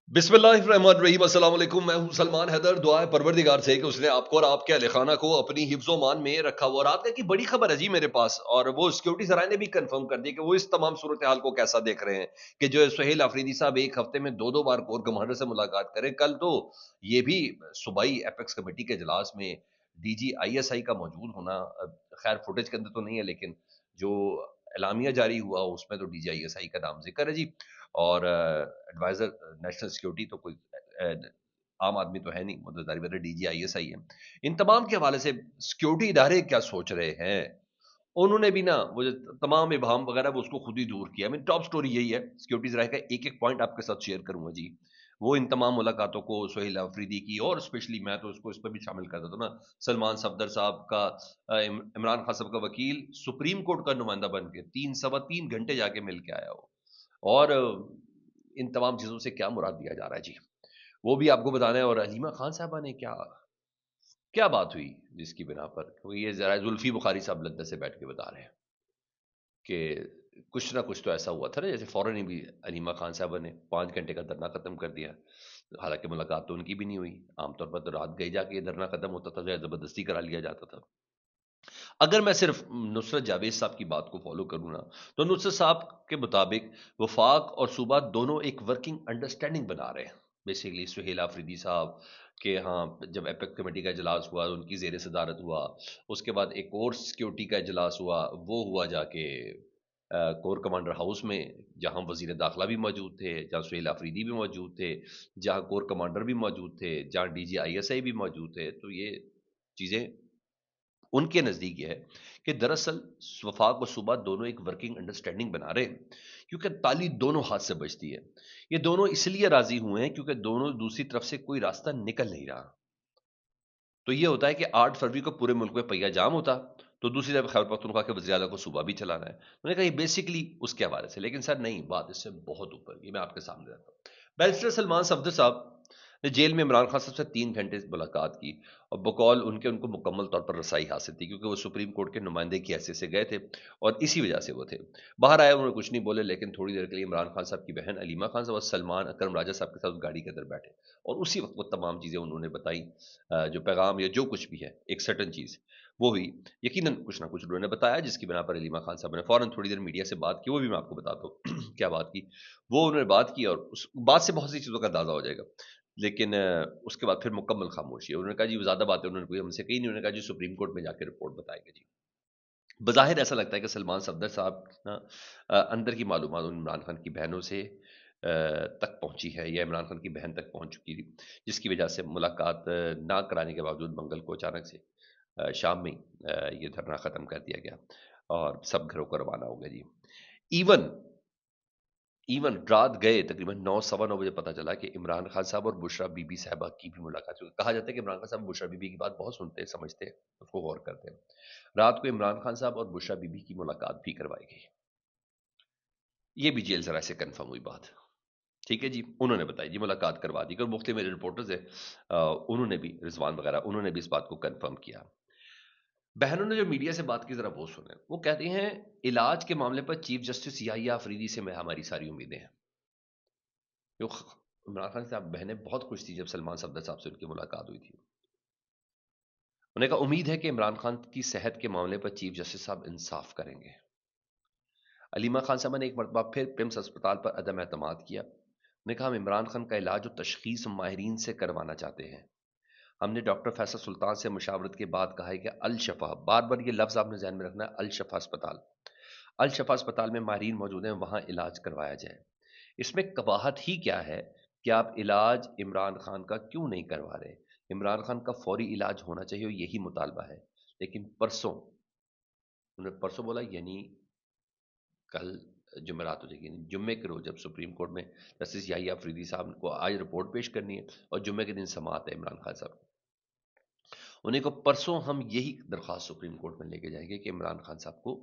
बिस्मिल्लाहिर्रहमानिर्रहीम। अस्सलाम वालेकुम। मैं हूं सलमान हैदर। दुआ है परवरदिगार से कि उसने आपको और आपके अहल खाना को अपनी हिफ्ज़ मान में रखा हुआ। और आपका की बड़ी खबर है जी मेरे पास, और वो सिक्योरिटी सराय ने भी कंफर्म कर दिया कि वो इस तमाम सूरत हाल को कैसा देख रहे हैं कि जो है सुहेल अफरीदी साहब एक हफ्ते में दो दो बार कोर कमांडर से मुलाकात करें। कल तो ये भी सूबाई एपेक्स कमेटी के इजलास में डीजी आईएसआई का मौजूद होना, खैर फुटेज के अंदर तो नहीं है, लेकिन जो एलामिया जारी हुआ उसमें तो डीजी आईएसआई का नाम जिक्र है जी। और एडवाइजर नेशनल सिक्योरिटी तो कोई आम आदमी तो है नहीं, मतलब जारी बात है डीजी आईएसआई है। इन तमाम के हवाले से सिक्योरिटी इदारे क्या सोच रहे हैं, उन्होंने भी ना वो जो तमाम इबाहम वगैरह वो उसको खुद ही दूर किया। मैं टॉप स्टोरी यही है, सिक्योरिटी इदारे का एक एक पॉइंट आपके साथ शेयर करूंगा जी। वो इन तमाम मुलाकातों को सुहेल अफरीदी की, और स्पेशली मैं तो उसको इस पर भी शामिल कर देता हूं ना, सलमान सफदर साहब का, इमरान खान साहब का वकील सुप्रीम कोर्ट का नुमाइंदा बन के 3 सवा 3 घंटे जाके मिल के आया हो। और इन तमाम चीज़ों से क्या मुराद दिया जा रहा है जी, वो भी आपको बताना है। और हलीमा खान साहबा ने क्या क्या बात हुई जिसकी बिना पर, क्योंकि ये जरा जुल्फी बुखारी साहब लंदन से बैठ के बता रहे हैं कि कुछ ना कुछ तो ऐसा हुआ था ना, जैसे फौरन ही भी हलीमा खान साहबा ने 5 घंटे का धरना खत्म कर दिया। हालांकि मुलाकात तो उनकी भी नहीं हुई। आमतौर पर तो रात गई जाके ये धरना खत्म होता था, जो जबरदस्ती करा लिया जाता था। अगर मैं सिर्फ नुसरत जावेद साहब की बात को फॉलो करूँ ना, तो नुसरत साहब के मुताबिक वफाक और सूबा दोनों एक वर्किंग अंडरस्टैंडिंग बना रहे हैं। बेसिकली सुहेल आफरीदी साहब के यहाँ जब एपेक कमेटी का इजलास हुआ, उनकी जेर सदारत हुआ, उसके बाद एक और सिक्योरिटी का इजलास हुआ, वो हुआ जाके कोर कमांडर हाउस में, जहाँ वजीर दाखिला भी मौजूद थे, जहाँ सुहेल आफरीदी भी मौजूद थे, जहाँ कोर कमांडर भी मौजूद थे, जहाँ डीजी आईएसआई भी मौजूद थे। तो ये चीज़ें उनके नज़दीक ये है कि दरअसल वफाक और सूबा दोनों एक वर्किंग अंडरस्टैंडिंग बना रहे हैं, क्योंकि ताली दोनों हाथ से बजती है। ये दोनों इसलिए राजी हुए हैं क्योंकि दोनों दूसरी तरफ से कोई रास्ता निकल नहीं रहा। तो ये होता है कि 8 फरवरी को पूरे मुल्क में पहिया जाम होता, तो दूसरी तरफ खैबर पख्तूनख्वा के वज़ीर आला को सूबा भी चलाना है। मैंने कहा ये बेसिकली उसके हवाले से, लेकिन सर नहीं, बात इससे बहुत ऊपर की, मैं आपके सामने रखता हूँ। बैरिस्टर सलमान सफदर साहब ने जेल में इमरान खान साहब से 3 घंटे मुलाकात की, और बकौल उनके उनको मुकम्मल तौर पर रसाई हासिल थी, क्योंकि वो सुप्रीम कोर्ट के नुमाइंदे की हैसियत से गए थे, और इसी वजह से वो थे। बाहर आए, उन्होंने कुछ नहीं बोले, लेकिन थोड़ी देर के लिए इमरान खान साहब की बहन अलीमा खान साहब और सलमान अकरम राजा साहब के साथ गाड़ी के अंदर बैठे, और उसी वक्त वो तमाम चीज़ें उन्होंने बताई। जो पैगाम या जो कुछ भी है, एक सर्टन चीज़ वो हुई। यकीनन कुछ ना कुछ उन्होंने बताया, जिसकी बिना पर अलीमा खान साहब ने फौरन थोड़ी देर मीडिया से बात की, वो भी मैं आपको बताता हूँ क्या बात की। वो उन्होंने बात की, और उस बात से बहुत सी चीज़ों का अंदाजा हो जाएगा। लेकिन उसके बाद फिर मुकम्मल खामोशी है। उन्होंने कहा जी ज़्यादा बातें उन्होंने कोई हमसे कही नहीं। उन्होंने कहा जी सुप्रीम कोर्ट में जाके रिपोर्ट बताएंगे जी। बज़ाहिर ऐसा लगता है कि सलमान सफदर साहब ना अंदर की मालूमात इमरान खान की बहनों से तक पहुंची है, या इमरान खान की बहन तक पहुंच चुकी थी, जिसकी वजह से मुलाकात ना कराने के बावजूद मंगल को अचानक से शाम में ये धरना ख़त्म कर दिया गया, और सब घरों को रवाना हो गए जी। इवन इवन रात गए तकरीबन 9 सवा 9 बजे पता चला कि इमरान खान साहब और बुशरा बीबी साहबा की भी मुलाकात हुई। कहा जाता है कि इमरान खान साहब बुशरा बीबी की बात बहुत सुनते हैं, समझते हैं, उसको गौर करते हैं। रात को इमरान खान साहब और बुशरा बीबी की मुलाकात भी करवाई गई। ये भी जेल जरा से कंफर्म हुई बात। ठीक है जी, उन्होंने बताई जी, मुलाकात करवा दी। और मुख्तलिफ मेरे रिपोर्टर्स हैं, उन्होंने भी, रिजवान वगैरह, उन्होंने भी इस बात को कंफर्म किया। बहनों ने जो मीडिया से बात की, जरा वो सुने। वो कहती हैं इलाज के मामले पर चीफ जस्टिस याहिया अफरीदी से मैं हमारी सारी उम्मीदें हैं। जो इमरान खान साहब बहनें बहुत खुश थी जब सलमान सफदर साहब से उनकी मुलाकात हुई थी। उन्हें कहा उम्मीद है कि इमरान खान की सेहत के मामले पर चीफ जस्टिस साहब इंसाफ करेंगे। अलीमा खान साहब ने एक मरतबा फिर पिम्स अस्पताल पर अदम एतमाद किया। उन्होंने कहा हम इमरान खान का इलाज और तशखीस माहिरीन से करवाना चाहते हैं। हमने डॉक्टर फैसल सुल्तान से मुशावरत के बाद कहा है कि अल शफा, बार बार ये लफ्ज़ आपने ध्यान में रखना है, अल शफा अस्पताल, अल शफा अस्पताल में माहिरीन मौजूद हैं, वहाँ इलाज करवाया जाए। इसमें कबाहत ही क्या है कि आप इलाज इमरान खान का क्यों नहीं करवा रहे? इमरान खान का फौरी इलाज होना चाहिए, यही मुतालबा है। लेकिन परसों, उन्होंने परसों बोला, यानी कल जुमेरात हो जाएगी, जुम्मे के रोज जब सुप्रीम कोर्ट में जस्टिस याहिया अफरीदी साहब को आज रिपोर्ट पेश करनी है, और जुम्मे के दिन समाअत है इमरान खान साहब, उन्हें को परसों हम यही दरख्वास्त सुप्रीम कोर्ट में लेके जाएंगे कि इमरान खान साहब को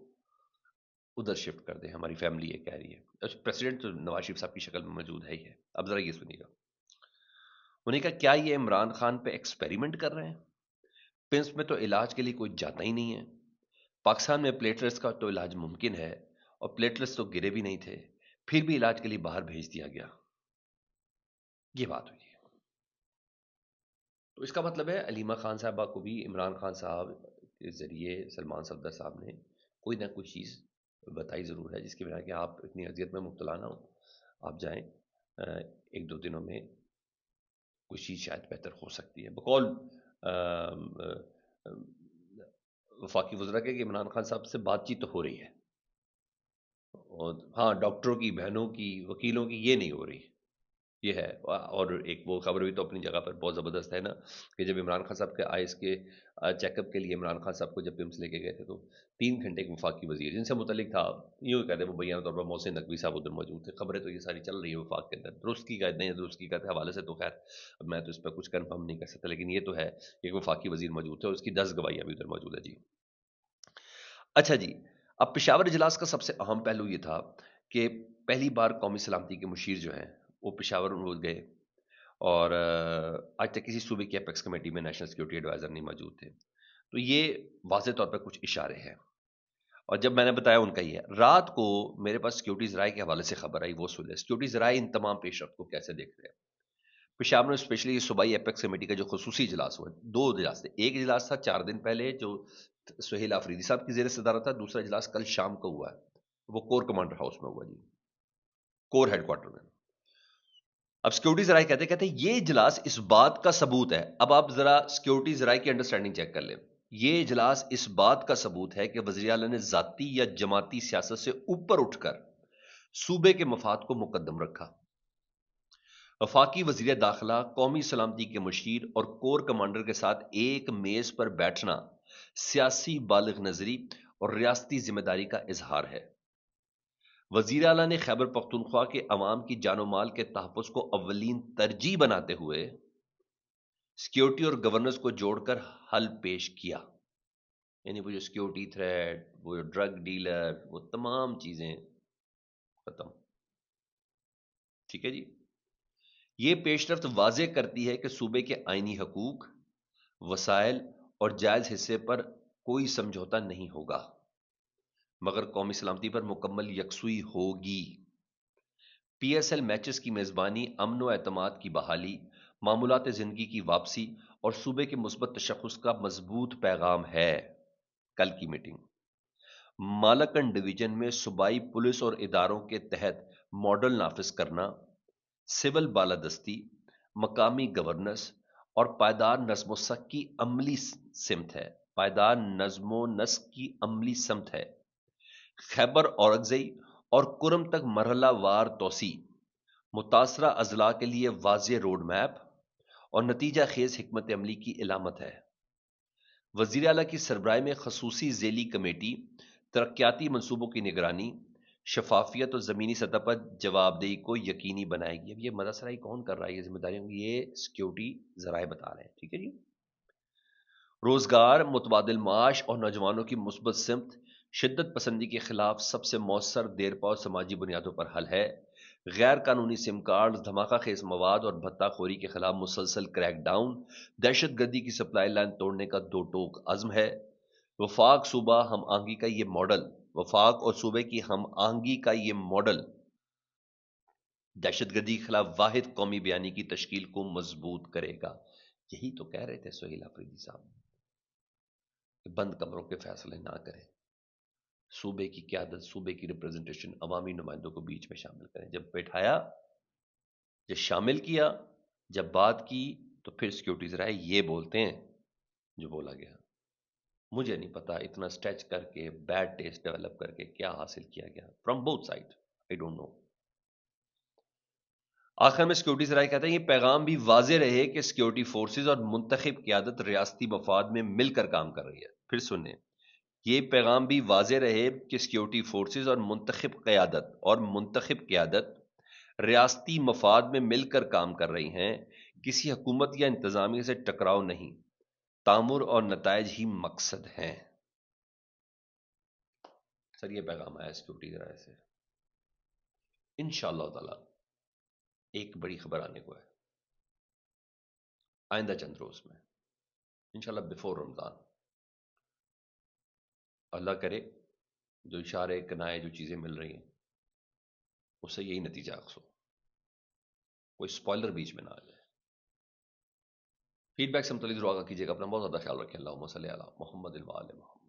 उधर शिफ्ट कर दें, हमारी फैमिली ये कह रही है। प्रेसिडेंट तो नवाज शरीफ साहब की शक्ल में मौजूद है ही है। अब जरा ये सुनिएगा। उन्हें कहा क्या ये इमरान खान पे एक्सपेरिमेंट कर रहे हैं? पिम्स में तो इलाज के लिए कोई जाता ही नहीं है। पाकिस्तान में प्लेटलेट्स का तो इलाज मुमकिन है, और प्लेटलेट्स तो गिरे भी नहीं थे, फिर भी इलाज के लिए बाहर भेज दिया गया। یہ بات ہوئی ہے۔ تو اس کا مطلب ہے علیمہ خان صاحبہ کو بھی عمران خان صاحب کے ذریعے سلمان صفدر صاحب نے کوئی نہ کوئی چیز بتائی ضرور ہے، جس کی وجہ کہ آپ اتنی اذیت میں مبتلا نہ ہوں، آپ جائیں، ایک دو دنوں میں کوئی چیز شاید بہتر ہو سکتی ہے۔ بقول وفاقی وزراء کے کہ عمران خان صاحب سے بات چیت تو ہو رہی ہے، اور ہاں ڈاکٹروں کی، بہنوں کی، وکیلوں کی یہ نہیں ہو رہی، یہ ہے۔ اور ایک وہ خبر بھی تو اپنی جگہ پر بہت زبردست ہے نا، کہ جب عمران خان صاحب کے آئس کے چیک اپ کے لیے عمران خان صاحب کو جب پیمس لے کے گئے تھے، تو 3 گھنٹے ایک وفاق کی وزیر جن سے متعلق تھا، یوں ہی کہتے ہیں وہ بیان طور پر محسن نقوی صاحب ادھر موجود تھے، خبریں تو یہ ساری چل رہی ہیں وفاق کے اندر، درستگی کا نہیں درستگی کا حوالے سے تو خیر اب میں تو اس پہ کچھ کنفرم نہیں کر سکتا، لیکن یہ تو ہے کہ ایک وفاقی وزیر موجود تھے اور اس کی 10 گواہیاں بھی ادھر موجود ہے جی۔ اچھا جی، اب پشاور اجلاس کا سب سے اہم پہلو یہ تھا کہ پہلی بار قومی سلامتی کے مشیر جو ہیں وہ پشاور روز گئے، اور آج تک کسی صوبے کی اپیکس کمیٹی میں نیشنل سیکورٹی ایڈوائزر نہیں موجود تھے، تو یہ واضح طور پہ کچھ اشارے ہیں۔ اور جب میں نے بتایا ان کا یہ ہے، رات کو میرے پاس سیکورٹی ذرائع کے حوالے سے خبر آئی، وہ سن لیں سیکورٹی ذرائع ان تمام پیش رفت کو کیسے دیکھ رہے ہیں۔ پشاور میں اسپیشلی صوبائی اپیکس کمیٹی کا جو خصوصی اجلاس ہوا، 2 اجلاس تھے، ایک اجلاس تھا 4 دن پہلے جو سہیل آفریدی صاحب کی زیر صدارت تھا، دوسرا اجلاس کل شام کو ہوا ہے، وہ کور کمانڈر ہاؤس میں ہوا جی، کور ہیڈ کوارٹر میں۔ اب سیکورٹی ذرائع کہتے ہیں یہ اجلاس اس بات کا ثبوت ہے، اب آپ ذرا سیکورٹی ذرائع کی انڈرسٹینڈنگ چیک کر لیں، یہ اجلاس اس بات کا ثبوت ہے کہ وزیر اعلیٰ نے ذاتی یا جماعتی سیاست سے اوپر اٹھ کر صوبے کے مفاد کو مقدم رکھا۔ وفاقی وزیر داخلہ، قومی سلامتی کے مشیر اور کور کمانڈر کے ساتھ ایک میز پر بیٹھنا سیاسی بالغ نظری اور ریاستی ذمہ داری کا اظہار ہے۔ وزیر اعلیٰ نے خیبر پختونخوا کے عوام کی جان و مال کے تحفظ کو اولین ترجیح بناتے ہوئے سیکیورٹی اور گورننس کو جوڑ کر حل پیش کیا، یعنی وہ جو سیکیورٹی تھریٹ، وہ جو ڈرگ ڈیلر، وہ تمام چیزیں ختم۔ ٹھیک ہے جی، یہ پیش رفت واضح کرتی ہے کہ صوبے کے آئینی حقوق، وسائل اور جائز حصے پر کوئی سمجھوتا نہیں ہوگا، مگر قومی سلامتی پر مکمل یکسوئی ہوگی۔ پی ایس ایل میچز کی میزبانی امن و اعتماد کی بحالی، معمولات زندگی کی واپسی اور صوبے کے مثبت تشخص کا مضبوط پیغام ہے۔ کل کی میٹنگ مالاکنڈ ڈویژن میں صوبائی پولیس اور اداروں کے تحت ماڈل نافذ کرنا، سول بالادستی، مقامی گورننس اور پائیدار نظم و ضبط کی عملی سمت ہے، پائیدار نظم و نسق کی عملی سمت ہے۔ خیبر اورکزئی اور کرم تک مرحلہ وار توسیع، متاثرہ اضلاع کے لیے واضح روڈ میپ اور نتیجہ خیز حکمت عملی کی علامت ہے۔ وزیر اعلیٰ کی سربراہی میں خصوصی ذیلی کمیٹی ترقیاتی منصوبوں کی نگرانی، شفافیت اور زمینی سطح پر جواب دہی کو یقینی بنائے گی۔ اب یہ مدد سرائی کون کر رہا ہے یہ ذمہ داریوں کی؟ یہ سیکیورٹی ذرائع بتا رہے ہیں، ٹھیک ہے جی۔ روزگار، متبادل معاش اور نوجوانوں کی مثبت سمت، شدت پسندی کے خلاف سب سے مؤثر دیرپا اور سماجی بنیادوں پر حل ہے۔ غیر قانونی سم کارڈز، دھماکہ خیز مواد اور بھتہ خوری کے خلاف مسلسل کریک ڈاؤن، دہشت گردی کی سپلائی لائن توڑنے کا دو ٹوک عزم ہے۔ وفاق صوبہ ہم آہنگی کا یہ ماڈل، وفاق اور صوبے کی ہم آہنگی کا یہ ماڈل دہشت گردی کے خلاف واحد قومی بیانی کی تشکیل کو مضبوط کرے گا۔ یہی تو کہہ رہے تھے سہیل آفریدی صاحب کہ بند کمروں کے فیصلے نہ کریں، صوبے کی قیادت، صوبے کی ریپرزنٹیشن عوامی نمائندوں کو بیچ میں شامل کریں۔ جب بیٹھایا، جب شامل کیا، جب بات کی، تو پھر سیکیورٹی ذرائع یہ بولتے ہیں جو بولا گیا۔ مجھے نہیں پتا اتنا سٹیچ کر کے، بیڈ ٹیسٹ ڈیولپ کر کے کیا حاصل کیا گیا from both side, I don't know. آخر میں سیکورٹی ذرائع کہتے ہیں یہ پیغام بھی واضح رہے کہ سیکورٹی فورسز اور منتخب قیادت ریاستی مفاد میں مل کر کام کر رہی ہے۔ پھر سنیں، یہ پیغام بھی واضح رہے کہ سیکورٹی فورسز اور منتخب قیادت ریاستی مفاد میں مل کر کام کر رہی ہیں، کسی حکومت یا انتظامیہ سے ٹکراؤ نہیں، تعامر اور نتائج ہی مقصد ہیں۔ سر یہ پیغام آیا سیکورٹی ذرائع سے۔ انشاءاللہ تعالی ایک بڑی خبر آنے کو ہے آئندہ چند روز میں، انشاءاللہ بیفور رمضان۔ اللہ کرے جو اشارے کنائے جو چیزیں مل رہی ہیں اس سے یہی نتیجہ اخذ ہو۔ کوئی اسپوائلر بیچ میں نہ آ جائے. فیڈ بیک سے متعلق ضرور آگاہ کیجیے گا. اپنا بہت زیادہ خیال رکھیں. اللہم صلی علی محمد وعلی محمد.